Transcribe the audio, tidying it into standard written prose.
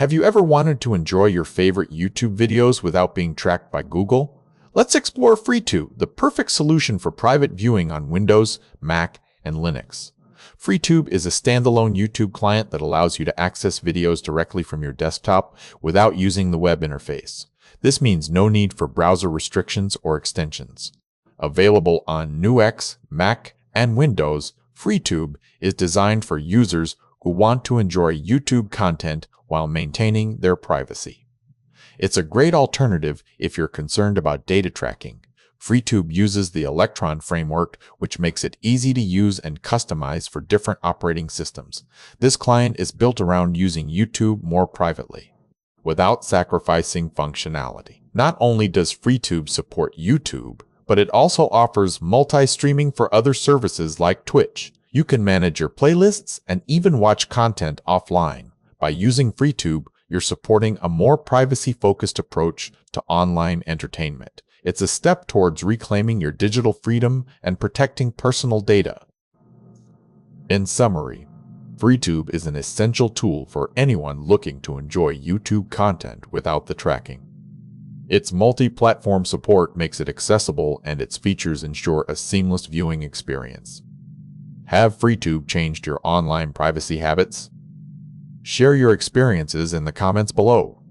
Have you ever wanted to enjoy your favorite YouTube videos without being tracked by Google? Let's explore FreeTube, the perfect solution for private viewing on Windows, Mac, and Linux. FreeTube is a standalone YouTube client that allows you to access videos directly from your desktop without using the web interface. This means no need for browser restrictions or extensions. Available on NUX, Mac, and Windows, FreeTube is designed for users who want to enjoy YouTube content while maintaining their privacy. It's a great alternative if you're concerned about data tracking. FreeTube uses the Electron framework, which makes it easy to use and customize for different operating systems. This client is built around using YouTube more privately, without sacrificing functionality. Not only does FreeTube support YouTube, but it also offers multi-streaming for other services like Twitch. You can manage your playlists and even watch content offline. By using FreeTube, you're supporting a more privacy-focused approach to online entertainment. It's a step towards reclaiming your digital freedom and protecting personal data. In summary, FreeTube is an essential tool for anyone looking to enjoy YouTube content without the tracking. Its multi-platform support makes it accessible, and its features ensure a seamless viewing experience. Have FreeTube changed your online privacy habits? Share your experiences in the comments below.